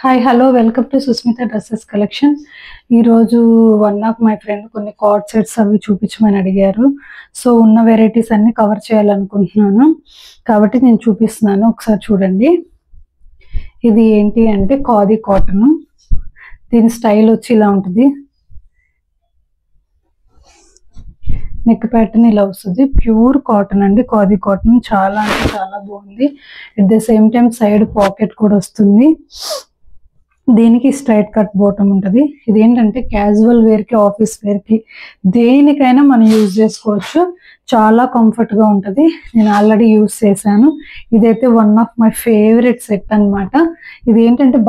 Hi hello welcome to Sushmita dresses collection. ఈరోజు one of my friend కొన్ని co-ord sets అవి చూపించమని అడిగారు. సో ఉన్న వెరైటీస్ అన్ని కవర్ చేయాలనుకుంటున్నాను కాబట్టి నేను చూపిస్తున్నాను, ఒకసారి చూడండి. ఇది ఏంటి అంటే ఖాదీ కాటన్. దీని స్టైల్ వచ్చి ఇలా ఉంటుంది. నెక్ ప్యాటర్న్ ఇలా వస్తుంది. ప్యూర్ కాటన్ అండి, ఖాదీ కాటన్. చాలా అంటే చాలా బాగుంది. At the same time side pocket కూడా వస్తుంది. దీనికి స్ట్రైట్ కట్ బాటమ్ ఉంటుంది. ఇదేంటంటే క్యాజువల్ వేర్కి, ఆఫీస్ వేర్కి, దేనికైనా మనం యూజ్ చేసుకోవచ్చు. చాలా కంఫర్ట్గా ఉంటుంది. నేను ఆల్రెడీ యూజ్ చేశాను. ఇదైతే one of my favourite set అనమాట. ఇది ఏంటంటే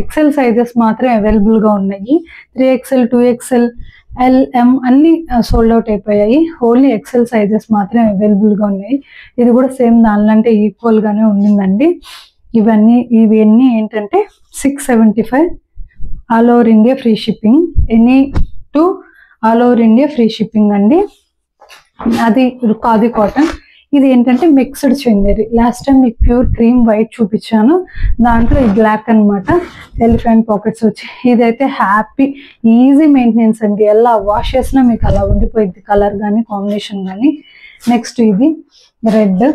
ఎక్సెల్ సైజెస్ మాత్రం అవైలబుల్గా ఉన్నాయి. 3XL, 2XL, LM అన్ని సోల్డ్ అవుట్ అయిపోయాయి. ఓన్లీ ఎక్సెల్ సైజెస్ మాత్రం అవైలబుల్గా ఉన్నాయి. ఇది కూడా సేమ్ దానిలంటే ఈక్వల్గానే ఉండిందండి. ఇవన్నీ ఏంటంటే 675 all over India free shipping. Any to all over India free shipping అండి. అది ఖాదీ కాటన్. ఇది ఏంటంటే మిక్స్డ్ చందేరి. లాస్ట్ టైం మీకు ప్యూర్ క్రీమ్ వైట్ చూపించాను, దాంట్లో ఈ బ్లాక్ అనమాట. ఎలిఫెంట్ పాకెట్స్ వచ్చి ఇదైతే హ్యాపీ ఈజీ మెయింటెనెన్స్ అండి. ఎలా వాష్ చేసినా మీకు అలా ఉండిపోయింది, కలర్ కానీ కాంబినేషన్ కానీ. నెక్స్ట్ ఇది రెడ్.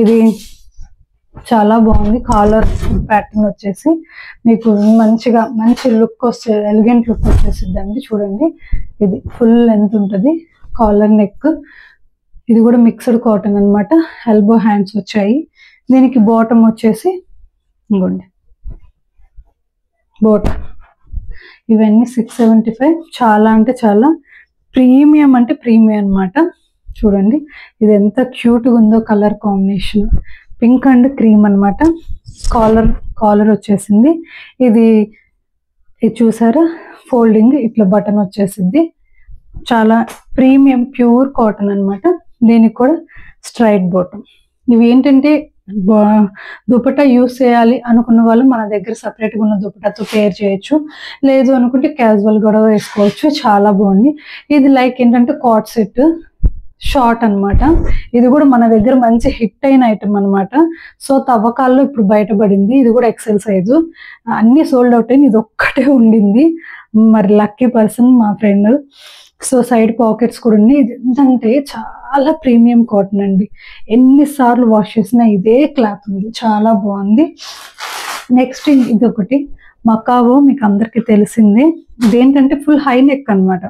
ఇది చాలా బాగుంది. కాలర్ ప్యాటర్న్ వచ్చేసి మీకు మంచి లుక్ వస్తే, ఎలిగెంట్ లుక్ వచ్చేసిద్దండి. చూడండి, ఇది ఫుల్ లెంత్ ఉంటుంది. Collar neck. ఇది కూడా మిక్స్డ్ కాటన్ అనమాట. ఎల్బో హ్యాండ్స్ వచ్చాయి. దీనికి బాటమ్ వచ్చేసి ఇంకోండి బాటమ్. ఇవన్నీ 675. చాలా అంటే చాలా ప్రీమియం అంటే ప్రీమియం అనమాట. చూడండి ఇది ఎంత క్యూట్గా ఉందో. Colour combination pink and cream అనమాట. కాలర్ వచ్చేసింది. ఇది చూసారా, ఫోల్డింగ్ ఇట్లా బటన్ వచ్చేసింది. చాలా ప్రీమియం ప్యూర్ కాటన్ అనమాట. దీనికి కూడా స్ట్రైట్ బాటమ్. ఇవి ఏంటంటే దుపట్టా యూస్ చేయాలి అనుకున్న వాళ్ళు మన దగ్గర సపరేట్గా ఉన్న దుపట్టాతో పేర్ చేయొచ్చు. లేదు అనుకుంటే క్యాజువల్ కూడా వేసుకోవచ్చు. చాలా బాగుంది. ఇది లైక్ ఏంటంటే కార్డ్ సెట్ షార్ట్ అనమాట. ఇది కూడా మన దగ్గర మంచి హిట్ అయిన ఐటమ్ అనమాట. సో తవ్వకాల్లో ఇప్పుడు బయటపడింది. ఇది కూడా ఎక్సెల్ సైజు. అన్ని సోల్డ్ అవుట్ అయింది, ఇది ఒక్కటే ఉండింది. మరి లక్కీ పర్సన్ మా ఫ్రెండ్. సో సైడ్ పాకెట్స్ కూడా ఉన్నాయి. ఇది ఏంటంటే చాలా ప్రీమియం కాటన్ అండి. ఎన్నిసార్లు వాష్ చేసినా ఇదే క్లాత్ ఉంది. చాలా బాగుంది. నెక్స్ట్ ఇది ఒకటి మకావో, మీకు అందరికీ తెలిసిందే. ఇదేంటంటే ఫుల్ హై నెక్ అనమాట.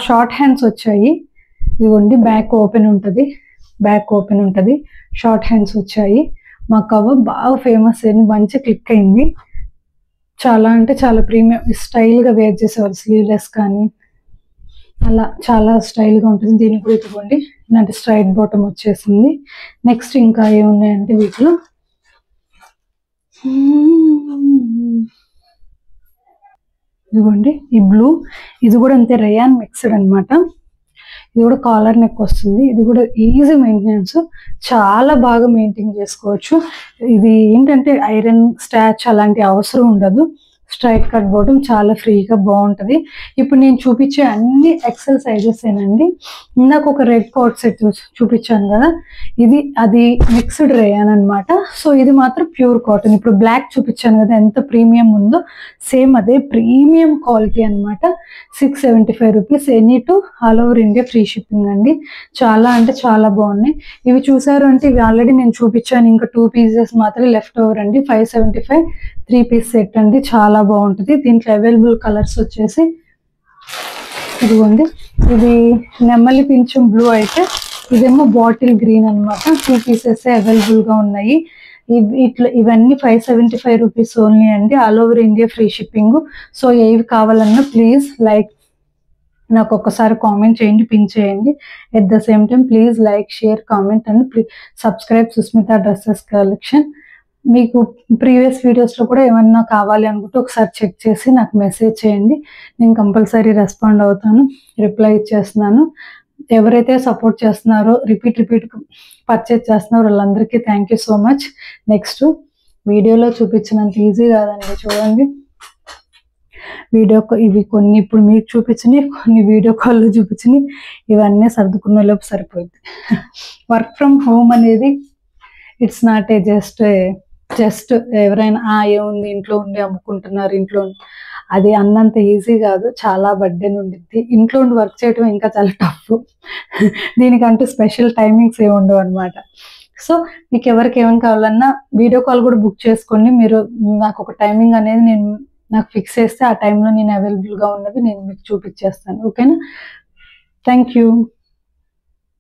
షార్ట్ హ్యాండ్స్ వచ్చాయి. ఇదిగోండి బ్యాక్ ఓపెన్ ఉంటుంది. షార్ట్ హ్యాండ్స్ వచ్చాయి. మకావో బాగా ఫేమస్ అయింది, మంచి క్లిక్ అయింది. చాలా అంటే చాలా ప్రీమియం. స్టైల్గా వేర్ చేసేవారు, స్లీవ్లెస్ కానీ అలా చాలా స్టైల్గా ఉంటుంది. దీనికి కూడా ఇదిగోండి ఇలాంటి స్ట్రైట్ బాటమ్ వచ్చేసింది. నెక్స్ట్ ఇంకా ఏమున్నాయంటే వీటిలో ఇదిగోండి ఈ బ్లూ. ఇది కూడా అంతే, రేయాన్ మిక్స్డ్ అనమాట. ఇది కూడా కాలర్ నెక్ వస్తుంది. ఇది కూడా ఈజీ మెయింటెనెన్స్, చాలా బాగా మెయింటైన్ చేసుకోవచ్చు. ఇది ఏంటంటే ఐరన్ స్టాచ్ అలాంటి అవసరం ఉండదు. స్ట్రైట్ కట్ బాటమ్, చాలా ఫ్రీగా బాగుంటుంది. ఇప్పుడు నేను చూపించే అన్ని ఎక్సెల్ సైజెస్ ఏనండి. ఇందాక ఒక రెడ్ కార్డ్ సెట్ చూపించాను కదా, అది మిక్స్డ్ రేయాన్ అనమాట. సో ఇది మాత్రం ప్యూర్ కాటన్. ఇప్పుడు బ్లాక్ చూపించాను కదా, ఎంత ప్రీమియం ఉందో, సేమ్ అదే ప్రీమియం క్వాలిటీ అనమాట. 675 rupees. Any to all over India free shipping అండి. చాలా అంటే చాలా బాగున్నాయి. ఇవి చూసారు అంటే ఇవి ఆల్రెడీ నేను చూపించాను. ఇంకా 2 పీసెస్ మాత్రమే లెఫ్ట్ ఓవర్ అండి. 575 3 పీస్ సెట్ అండి. చాలా బాగుంటుంది. దీంట్లో అవైలబుల్ కలర్స్ వచ్చేసి ఇదిగోండి, ఇది నెమ్మలి పింఛం బ్లూ అయితే, ఇదేమో బాటిల్ గ్రీన్ అనమాట. 2 పీసెస్ అవైలబుల్గా ఉన్నాయి. ఇవన్నీ 575 రూపీస్ ఓన్లీ అండి. All over India free shipping. So ఏవి కావాలన్నా ప్లీజ్ నాకు ఒక్కసారి కామెంట్ చేయండి, పిన్ చేయండి. At the same time please like, share, comment and subscribe Sushmita dresses collection. మీకు ప్రీవియస్ వీడియోస్లో కూడా ఏమన్నా కావాలి అనుకుంటే ఒకసారి చెక్ చేసి నాకు మెసేజ్ చేయండి. నేను కంపల్సరీ రెస్పాండ్ అవుతాను, రిప్లై ఇచ్చేస్తున్నాను. ఎవరైతే సపోర్ట్ చేస్తున్నారో, రిపీట్ పర్చేజ్ చేస్తున్నారో వాళ్ళందరికీ thank you so much. Next వీడియోలో చూపించినంత ఈజీ కాదండి. చూడండి, ఇవి కొన్ని ఇప్పుడు మీకు చూపించినాయి, కొన్ని వీడియో కాల్లో చూపించినాయి. ఇవన్నీ సర్దుకునే లోపు సరిపోయింది. వర్క్ ఫ్రమ్ హోమ్ అనేది it's not a just just ఎవరైనా ఏముంది ఇంట్లో ఉండి అమ్ముకుంటున్నారు ఇంట్లో అది అన్నంత ఈజీ కాదు, చాలా బర్డెన్ ఉండిద్ది. ఇంట్లో ఉండి వర్క్ చేయడం ఇంకా చాలా టఫ్. దీనికంటూ స్పెషల్ టైమింగ్స్ ఏమి ఉండవు అనమాట. సో మీకు ఎవరికి ఏమైనా కావాలన్నా వీడియో కాల్ కూడా బుక్ చేసుకోండి. మీరు నాకు ఒక టైమింగ్ అనేది నాకు ఫిక్స్ చేస్తే ఆ టైంలో నేను అవైలబుల్గా ఉన్నవి నేను మీకు చూపించేస్తాను. ఓకేనా? Thank you.